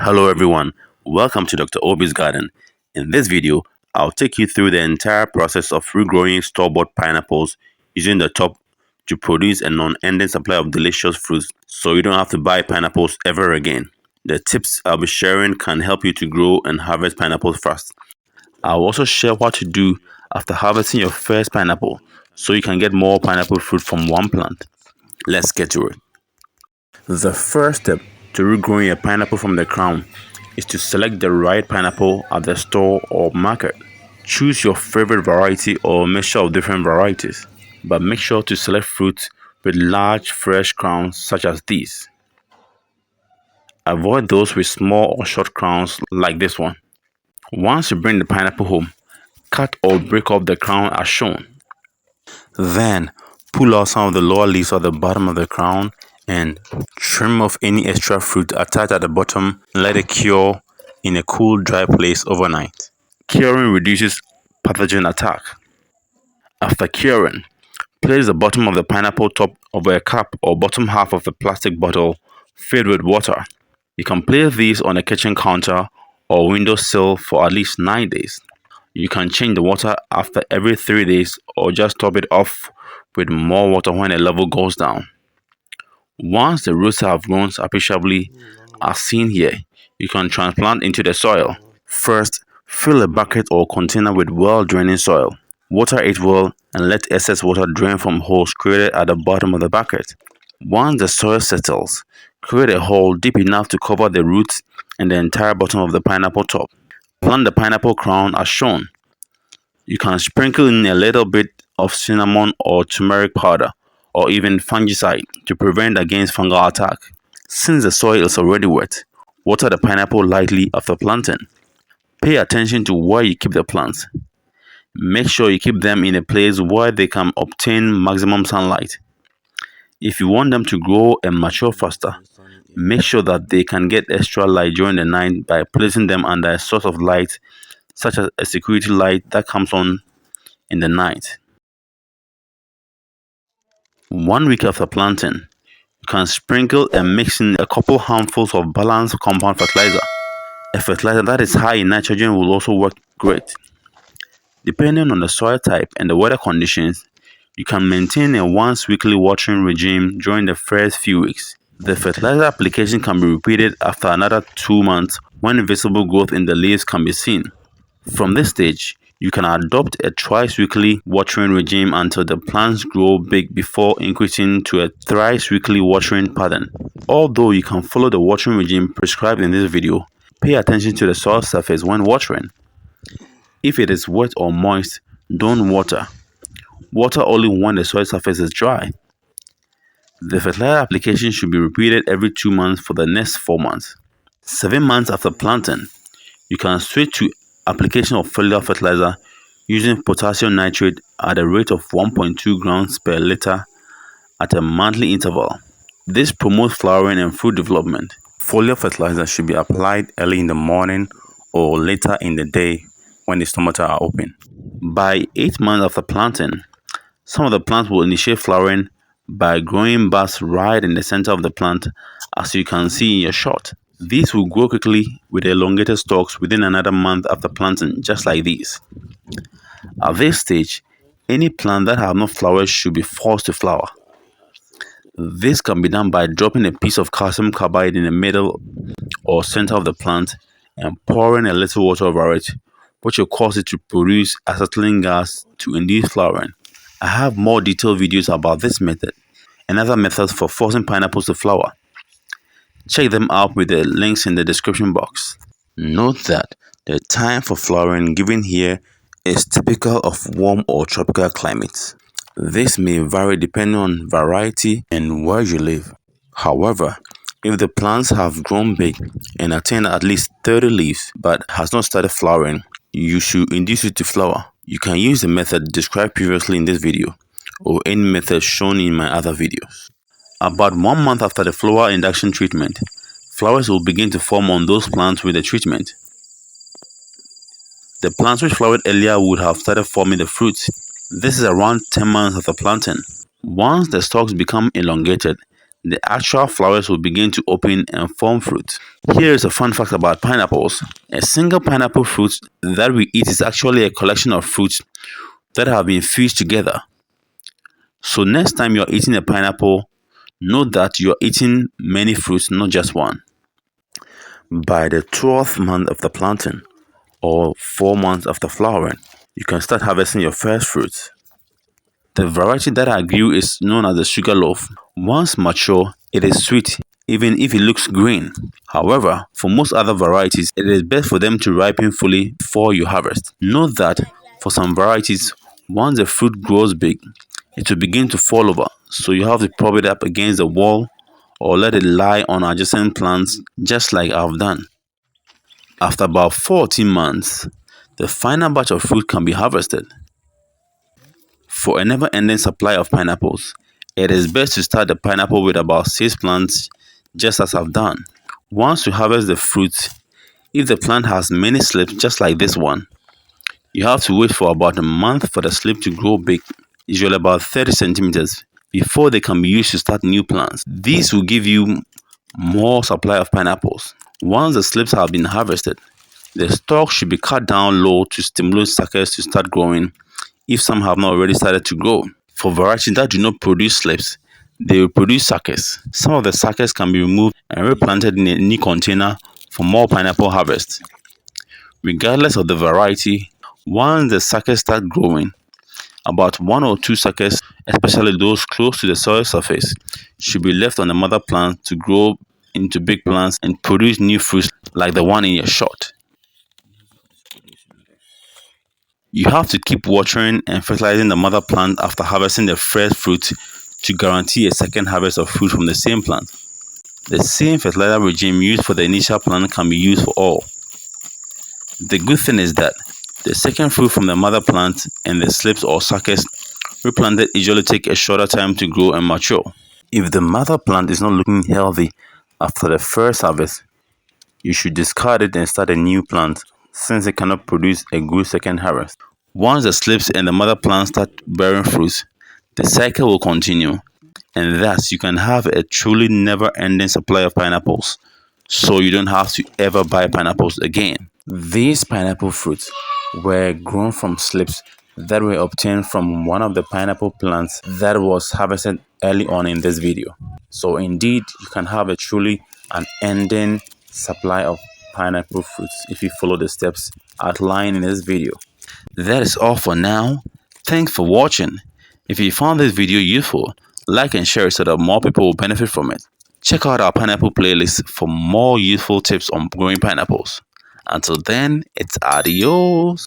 Hello everyone, welcome to Dr. Obi's Garden. In this video, I'll take you through the entire process of regrowing store-bought pineapples using the top to produce a non-ending supply of delicious fruits so you don't have to buy pineapples ever again. The tips I'll be sharing can help you to grow and harvest pineapples fast. I'll also share what to do after harvesting your first pineapple so you can get more pineapple fruit from one plant. Let's get to it. The first step to regrowing a pineapple from the crown is to select the right pineapple at the store or market. Choose your favorite variety or a mixture of different varieties, but make sure to select fruits with large fresh crowns such as these. Avoid those with small or short crowns like this one. Once you bring the pineapple home, cut or break off the crown as shown. Then, pull out some of the lower leaves at the bottom of the crown and trim off any extra fruit attached at the bottom and let it cure in a cool, dry place overnight. Curing reduces pathogen attack. After curing, place the bottom of the pineapple top over a cup or bottom half of a plastic bottle filled with water. You can place these on a kitchen counter or windowsill for at least 9 days. You can change the water after every 3 days or just top it off with more water when the level goes down. Once the roots have grown appreciably, as seen here, you can transplant into the soil. First, fill a bucket or container with well-draining soil. Water it well and let excess water drain from holes created at the bottom of the bucket. Once the soil settles, create a hole deep enough to cover the roots and the entire bottom of the pineapple top. Plant the pineapple crown as shown. You can sprinkle in a little bit of cinnamon or turmeric powder or even fungicide to prevent against fungal attack. Since the soil is already wet, water the pineapple lightly after planting. Pay attention to where you keep the plants. Make sure you keep them in a place where they can obtain maximum sunlight. If you want them to grow and mature faster, make sure that they can get extra light during the night by placing them under a source of light such as a security light that comes on in the night. 1 week after planting, you can sprinkle and mix in a couple handfuls of balanced compound fertilizer. A fertilizer that is high in nitrogen will also work great. Depending on the soil type and the weather conditions, you can maintain a once-weekly watering regime during the first few weeks. The fertilizer application can be repeated after another 2 months when visible growth in the leaves can be seen. From this stage, you can adopt a twice-weekly watering regime until the plants grow big before increasing to a thrice-weekly watering pattern. Although you can follow the watering regime prescribed in this video, pay attention to the soil surface when watering. If it is wet or moist, don't water. Water only when the soil surface is dry. The fertilizer application should be repeated every 2 months for the next 4 months. 7 months after planting, you can switch to application of foliar fertilizer using potassium nitrate at a rate of 1.2 grams per liter at a monthly interval. This promotes flowering and fruit development. Foliar fertilizer should be applied early in the morning or later in the day when the stomata are open. By 8 months after planting, some of the plants will initiate flowering by growing buds right in the center of the plant, as you can see in your shot. These will grow quickly with elongated stalks within another month after planting, just like these. At this stage, any plant that have not flowered should be forced to flower. This can be done by dropping a piece of calcium carbide in the middle or center of the plant and pouring a little water over it, which will cause it to produce acetylene gas to induce flowering. I have more detailed videos about this method and other methods for forcing pineapples to flower. Check them out with the links in the description box. Note that the time for flowering given here is typical of warm or tropical climates. This may vary depending on variety and where you live. However, if the plants have grown big and attain at least 30 leaves but has not started flowering, you should induce it to flower. You can use the method described previously in this video or any method shown in my other videos. About 1 month after the flower induction treatment, flowers will begin to form on those plants with the treatment. The plants which flowered earlier would have started forming the fruits. This is around 10 months after planting. Once the stalks become elongated, the actual flowers will begin to open and form fruit. Here is a fun fact about pineapples. A single pineapple fruit that we eat is actually a collection of fruits that have been fused together. So next time you're eating a pineapple, know that you're eating many fruits, not just one. By the 12th month of the planting, or 4 months after flowering, you can start harvesting your first fruits. The variety that I grew is known as the sugar loaf. Once mature, it is sweet even if it looks green. However, for most other varieties, it is best for them to ripen fully before you harvest. Note that for some varieties, once the fruit grows big, it will begin to fall over, so you have to prop it up against the wall or let it lie on adjacent plants just like I've done. After about 14 months, the final batch of fruit can be harvested. For a never-ending supply of pineapples, it is best to start the pineapple with about 6 plants, just as I've done. Once you harvest the fruit, if the plant has many slips just like this one, you have to wait for about a month for the slip to grow big, usually about 30 centimeters, before they can be used to start new plants. These will give you more supply of pineapples. Once the slips have been harvested, the stalk should be cut down low to stimulate suckers to start growing if some have not already started to grow. For varieties that do not produce slips, they will produce suckers. Some of the suckers can be removed and replanted in a new container for more pineapple harvest. Regardless of the variety, once the suckers start growing, about 1 or 2 suckers, especially those close to the soil surface, should be left on the mother plant to grow into big plants and produce new fruits like the one in your shot. You have to keep watering and fertilizing the mother plant after harvesting the first fruit to guarantee a second harvest of fruit from the same plant. The same fertilizer regime used for the initial plant can be used for all. The good thing is that the second fruit from the mother plant and the slips or suckers replanted usually take a shorter time to grow and mature. If the mother plant is not looking healthy after the first harvest, you should discard it and start a new plant since it cannot produce a good second harvest. Once the slips and the mother plant start bearing fruits, the cycle will continue, and thus you can have a truly never-ending supply of pineapples, so you don't have to ever buy pineapples again. These pineapple fruits were grown from slips that were obtained from one of the pineapple plants that was harvested early on in this video. So indeed, you can have a truly unending supply of pineapple fruits if you follow the steps outlined in this video. That is all for now. Thanks for watching. If you found this video useful, like and share it so that more people will benefit from it. Check out our pineapple playlist for more useful tips on growing pineapples. Until then, it's adios.